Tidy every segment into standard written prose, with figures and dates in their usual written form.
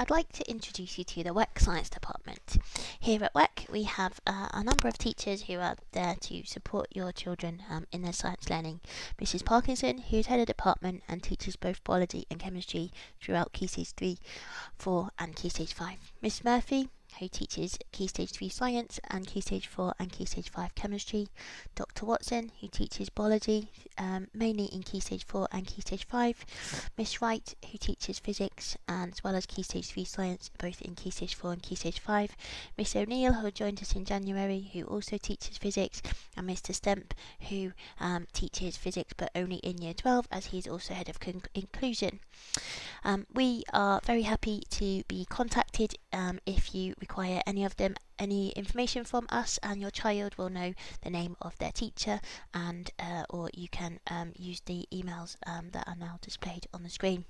I'd like to introduce you to the WEC Science Department. Here at WEC we have a number of teachers who are there to support your children in their science learning. Mrs Parkinson, who's head of department and teaches both biology and chemistry throughout Key Stage 3, 4 and Key Stage 5. Miss Murphy, who teaches Key Stage 3 Science and Key Stage 4 and Key Stage 5 Chemistry. Dr Watson, who teaches biology mainly in Key Stage 4 and Key Stage 5. Miss Wright, who teaches physics and as well as Key Stage 3 Science both in Key Stage 4 and Key Stage 5. Miss O'Neill, who joined us in January, who also teaches physics, and Mr Stemp, who teaches physics but only in Year 12 as he's also head of inclusion. We are very happy to be contacted if you require any information from us, and your child will know the name of their teacher, and or you can use the emails that are now displayed on the screen.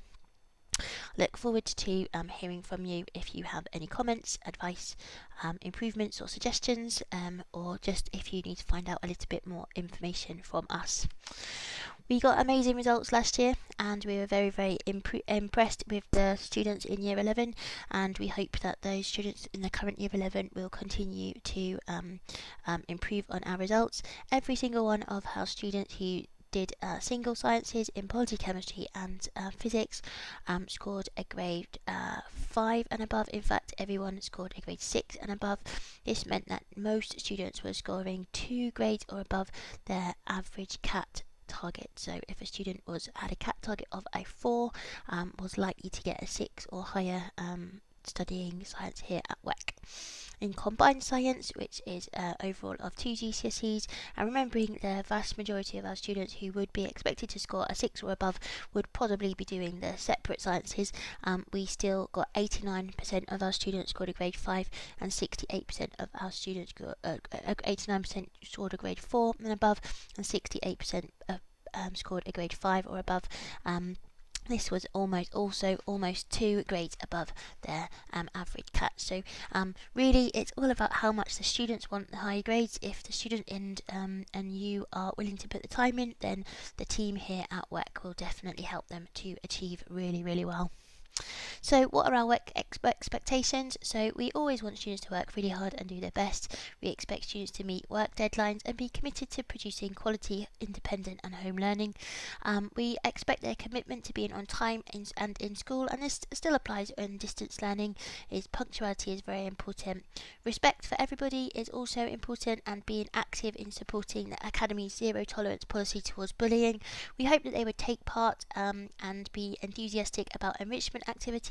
Look forward to hearing from you if you have any comments, advice, improvements or suggestions, or just if you need to find out a little bit more information from us. We got amazing results last year and we were very impressed with the students in Year 11, and we hope that those students in the current Year 11 will continue to improve on our results. Every single one of our students who did single sciences in biology, chemistry and physics scored a grade 5 and above. In fact, everyone scored a grade 6 and above. This meant that most students were scoring 2 grades or above their average CAT target. So if a student had a CAT target of a 4, was likely to get a 6 or higher studying science here at WEC. In combined science, which is overall of 2 GCSEs, and remembering the vast majority of our students who would be expected to score a 6 or above would probably be doing the separate sciences, we still got 89% of our students scored a grade 5 and 68% of our students 89% scored a grade 4 and above, and 68% scored a grade 5 or above. This was almost 2 grades above their average CAT. So really it's all about how much the students want the high grades. If the student and you are willing to put the time in, then the team here at WEC will definitely help them to achieve really well. So what are our WEC expectations? So we always want students to work really hard and do their best. We expect students to meet work deadlines and be committed to producing quality, independent and home learning. We expect their commitment to being on time and in school, and this still applies in distance learning. Punctuality is very important. Respect for everybody is also important, and being active in supporting the Academy's zero tolerance policy towards bullying. We hope that they would take part and be enthusiastic about enrichment activities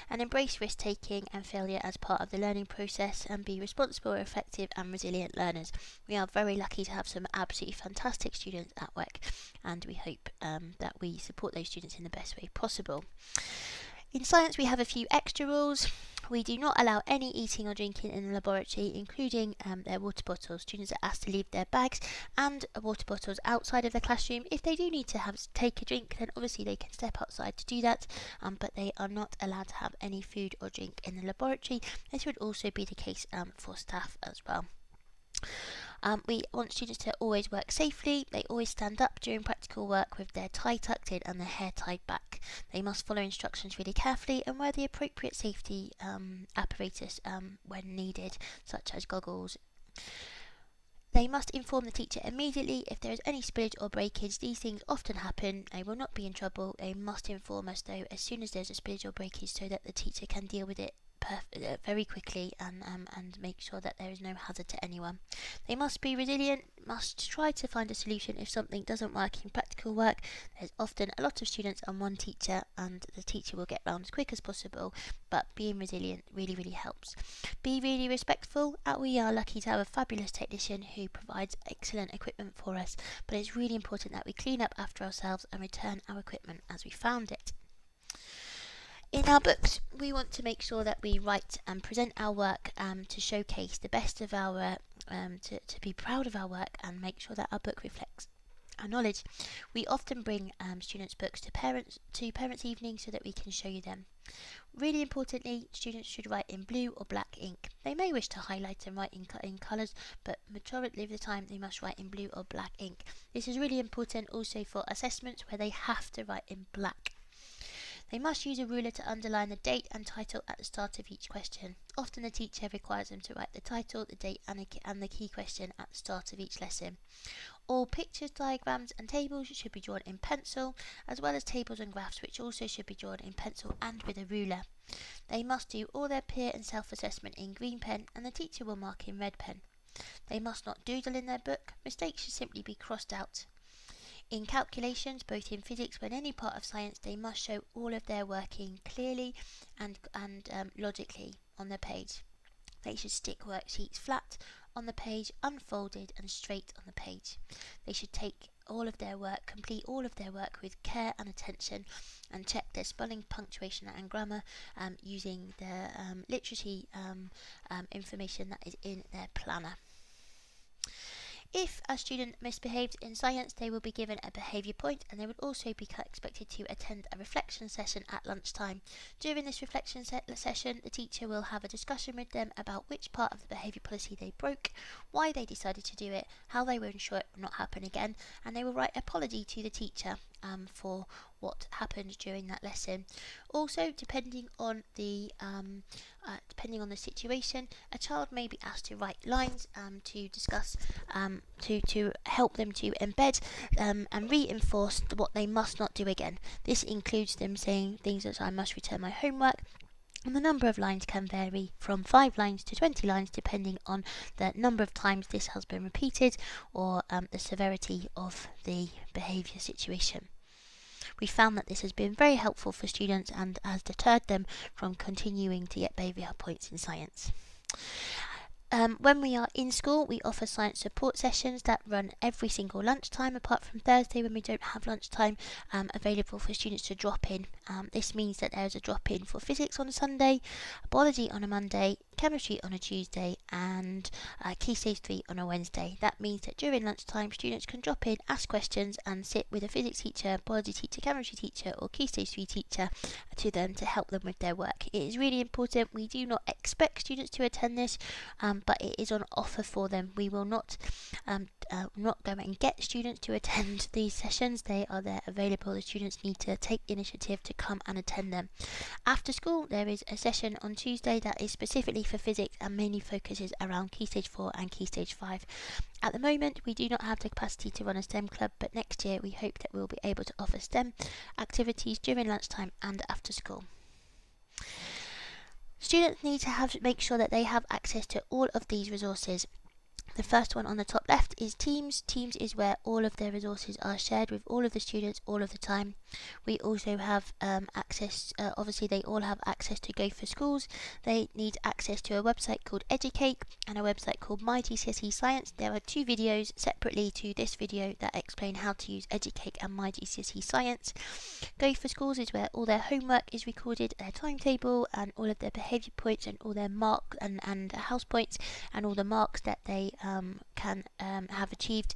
and embrace risk-taking and failure as part of the learning process, and be responsible, effective and resilient learners. We are very lucky to have some absolutely fantastic students at WEC, and we hope that we support those students in the best way possible. In science we have a few extra rules. We do not allow any eating or drinking in the laboratory, including their water bottles. Students are asked to leave their bags and water bottles outside of the classroom. If they do need to take a drink, then obviously they can step outside to do that, but they are not allowed to have any food or drink in the laboratory. This would also be the case for staff as well. We want students to always work safely. They always stand up during practical work with their tie tucked in and their hair tied back. They must follow instructions really carefully and wear the appropriate safety apparatus when needed, such as goggles. They must inform the teacher immediately if there is any spillage or breakage. These things often happen. They will not be in trouble. They must inform us though as soon as there's a spillage or breakage, so that the teacher can deal with it very quickly and make sure that there is no hazard to anyone. They must be resilient, must try to find a solution if something doesn't work in practical work. There's often a lot of students and one teacher, and the teacher will get round as quick as possible, but being resilient really helps. Be really respectful. We are lucky to have a fabulous technician who provides excellent equipment for us, but it's really important that we clean up after ourselves and return our equipment as we found it. In our books, we want to make sure that we write and present our work to showcase the best of our, to be proud of our work and make sure that our book reflects our knowledge. We often bring students' books to parents' evening so that we can show you them. Really importantly, students should write in blue or black ink. They may wish to highlight and write in colours, but majority of the time they must write in blue or black ink. This is really important also for assessments where they have to write in black. They must use a ruler to underline the date and title at the start of each question. Often the teacher requires them to write the title, the date and the key question at the start of each lesson. All pictures, diagrams and tables should be drawn in pencil, as well as tables and graphs which also should be drawn in pencil and with a ruler. They must do all their peer and self-assessment in green pen and the teacher will mark in red pen. They must not doodle in their book. Mistakes should simply be crossed out. In calculations, both in physics and any part of science, they must show all of their working clearly and logically on the page. They should stick worksheets flat on the page, unfolded and straight on the page. They should complete all of their work with care and attention, and check their spelling, punctuation and grammar using the literacy information that is in their planner. If a student misbehaves in science, they will be given a behaviour point and they would also be expected to attend a reflection session at lunchtime. During this reflection session, the teacher will have a discussion with them about which part of the behaviour policy they broke, why they decided to do it, how they will ensure it will not happen again, and they will write an apology to the teacher for what happened during that lesson. Also, depending on the situation, a child may be asked to write lines to discuss, to help them to embed and reinforce what they must not do again. This includes them saying things as "I must return my homework," and the number of lines can vary from 5 lines to 20 lines depending on the number of times this has been repeated or the severity of the behaviour situation. We found that this has been very helpful for students and has deterred them from continuing to get behaviour points in science. When we are in school, we offer science support sessions that run every single lunchtime, apart from Thursday when we don't have lunchtime available for students to drop in. This means that there is a drop in for physics on a Sunday, biology on a Monday, chemistry on a Tuesday and Key Stage 3 on a Wednesday. That means that during lunchtime students can drop in, ask questions and sit with a physics teacher, biology teacher, chemistry teacher or Key Stage 3 teacher to help them with their work. It is really important. We do not expect students to attend this, but it is on offer for them. We will not go and get students to attend these sessions. They are there available. The students need to take initiative to come and attend them. After school, there is a session on Tuesday that is specifically for physics and mainly focuses around Key Stage 4 and Key Stage 5. At the moment, we do not have the capacity to run a STEM club, but next year we hope that we'll be able to offer STEM activities during lunchtime and after school. Students need to make sure that they have access to all of these resources. The first one on the top left is Teams. Teams is where all of their resources are shared with all of the students all of the time. We also have access, obviously they all have access to Go for Schools. They need access to a website called Educate and a website called My GCSE Science. There are 2 videos separately to this video that explain how to use Educate and My GCSE Science. Go for Schools is where all their homework is recorded, their timetable and all of their behaviour points and all their mark and house points and all the marks that they can have achieved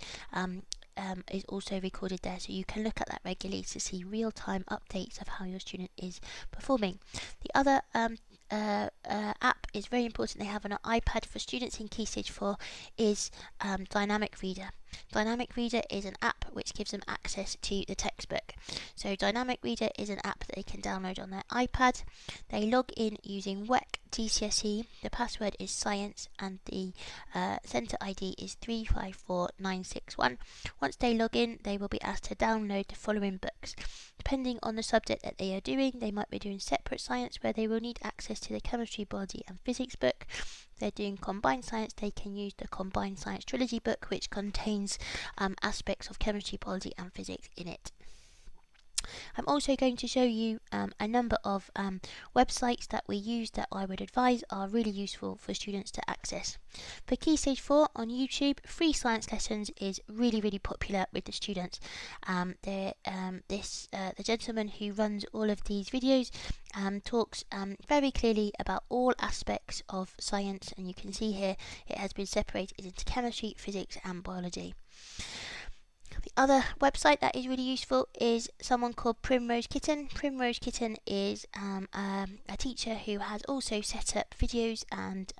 is also recorded there, so you can look at that regularly to see real-time updates of how your student is performing. The other app is very important. They have on an iPad for students in Key Stage 4 is Dynamic Reader. Dynamic Reader is an app which gives them access to the textbook. So Dynamic Reader is an app that they can download on their iPad. They log in using WEC GCSE. The password is science and the centre ID is 354961. Once they log in, they will be asked to download the following books. Depending on the subject that they are doing, they might be doing separate science where they will need access to the chemistry, biology and physics book. If they're doing combined science, they can use the Combined Science Trilogy book, which contains aspects of chemistry, biology and physics in it. I'm also going to show you a number of websites that we use that I would advise are really useful for students to access. For Key Stage 4 on YouTube, free science lessons is really popular with the students. The gentleman who runs all of these videos talks very clearly about all aspects of science, and you can see here it has been separated into chemistry, physics and biology. The other website that is really useful is someone called Primrose Kitten. Primrose Kitten is a teacher who has also set up videos and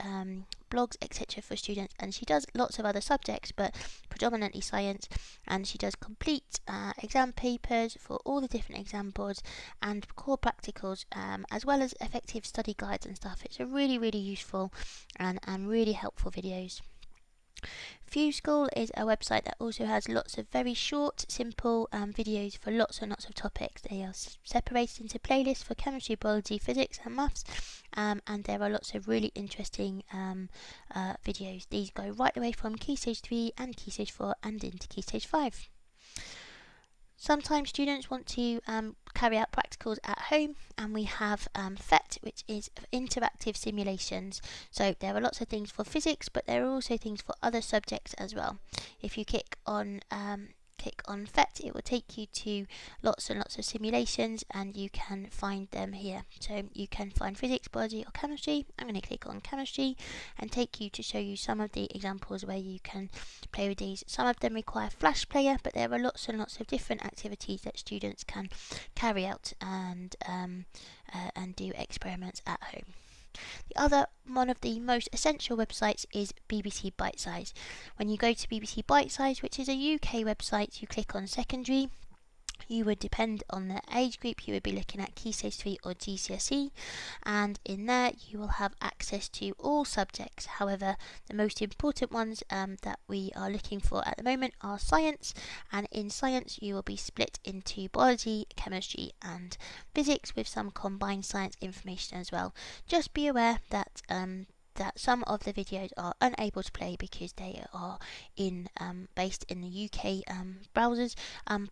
blogs, etc. for students, and she does lots of other subjects, but predominantly science, and she does complete exam papers for all the different exam boards and core practicals, as well as effective study guides and stuff. It's a really useful and really helpful videos. View School is a website that also has lots of very short, simple videos for lots and lots of topics. They are separated into playlists for chemistry, biology, physics and maths, and there are lots of really interesting videos. These go right away from Key Stage 3 and Key Stage 4 and into Key Stage 5. Sometimes students want to carry out practicals at home, and we have PhET, which is interactive simulations. So there are lots of things for physics, but there are also things for other subjects as well. If you click on PhET, it will take you to lots and lots of simulations, and you can find them here. So you can find physics, biology or chemistry. I'm going to click on chemistry and take you to show you some of the examples where you can play with these. Some of them require Flash Player, but there are lots and lots of different activities that students can carry out and do experiments at home. The other one of the most essential websites is BBC Bitesize. When you go to BBC Bitesize, which is a UK website, you click on secondary. You would depend on the age group, you would be looking at Key Stage 3 or GCSE, and in there you will have access to all subjects. However, the most important ones that we are looking for at the moment are science, and in science you will be split into biology, chemistry and physics with some combined science information as well. Just be aware that some of the videos are unable to play because they are based in the UK browsers,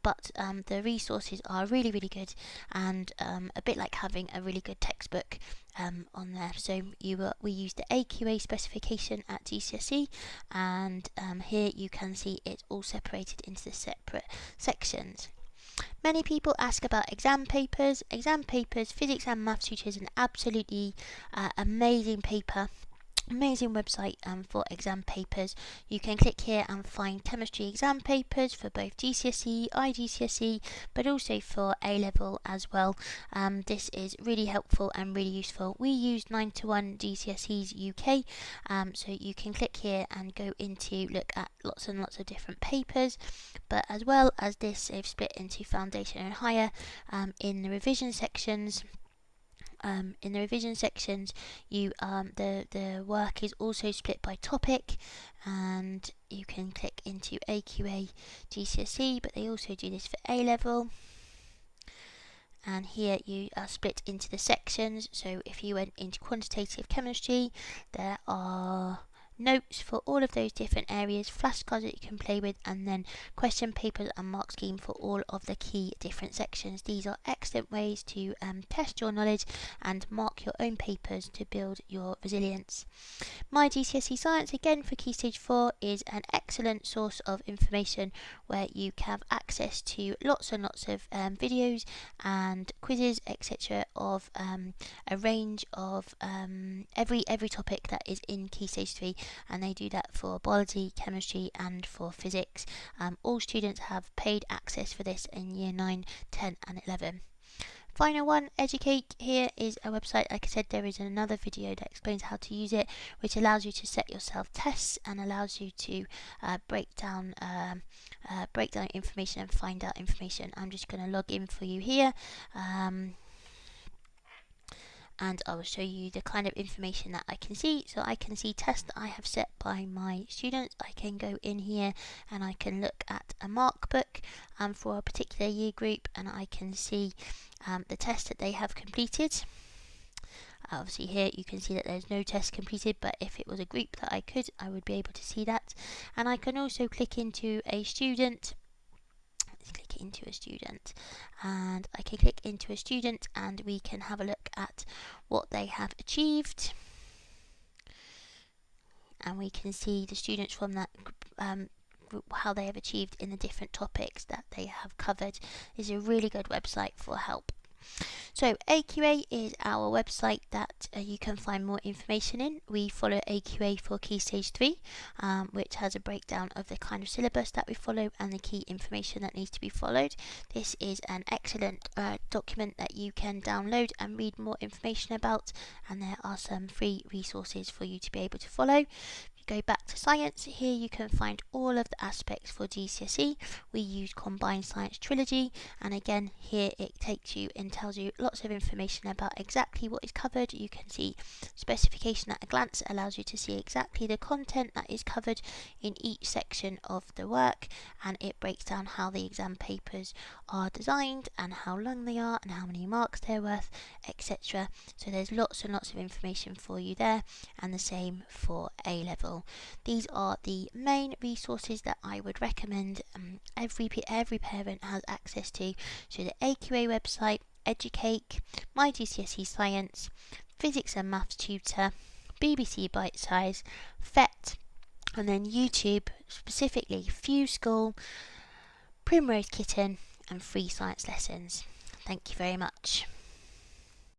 but the resources are really good, and a bit like having a really good textbook on there. So we use the AQA specification at GCSE, and here you can see it's all separated into the separate sections. Many people ask about exam papers. Exam papers, physics and maths tutors, an absolutely amazing website for exam papers. You can click here and find chemistry exam papers for both GCSE, IGCSE, but also for A-level as well. This is really helpful and really useful. We use 9-to-1 GCSEs UK, so you can click here and go into look at lots and lots of different papers, but as well as this, they've split into foundation and higher in the revision sections. The work is also split by topic, and you can click into AQA GCSE, but they also do this for A-level. And here you are split into the sections. So if you went into quantitative chemistry, there are notes for all of those different areas, flashcards that you can play with, and then question papers and mark scheme for all of the key different sections. These are excellent ways to test your knowledge and mark your own papers to build your resilience. My GCSE Science, again for Key Stage 4, is an excellent source of information where you can have access to lots and lots of videos and quizzes, etc. of a range of every topic that is in Key Stage 3, and they do that for biology, chemistry and for physics. All students have paid access for this in year 9, 10 and 11. Final one, Educate. Here is a website. Like I said, there is another video that explains how to use it, which allows you to set yourself tests and allows you to break down information and find out information. I'm just going to log in for you here. And I will show you the kind of information that I can see. So I can see tests that I have set by my students. I can go in here and I can look at a mark book for a particular year group, and I can see the test that they have completed. Obviously here you can see that there's no test completed, but if it was a group that I would be able to see that. And I can also click into a student. And I can click into a student and we can have a look at what they have achieved, and we can see the students from that group, how they have achieved in the different topics that they have covered. Is a really good website for help. So AQA is our website that you can find more information in. We follow AQA for Key Stage 3, which has a breakdown of the kind of syllabus that we follow and the key information that needs to be followed. This is an excellent document that you can download and read more information about, and there are some free resources for you to be able to follow. Go back to science. Here you can find all of the aspects for GCSE. We use Combined Science Trilogy, and again here it takes you and tells you lots of information about exactly what is covered. You can see specification at a glance. It allows you to see exactly the content that is covered in each section of the work, and it breaks down how the exam papers are designed and how long they are and how many marks they're worth, etc. So there's lots and lots of information for you there, and the same for A level. These are the main resources that I would recommend every parent has access to. So the AQA website, Educate, My GCSE Science, Physics and Maths Tutor, BBC Bitesize, FET, and then YouTube, specifically Fuse School, Primrose Kitten, and free science lessons. Thank you very much.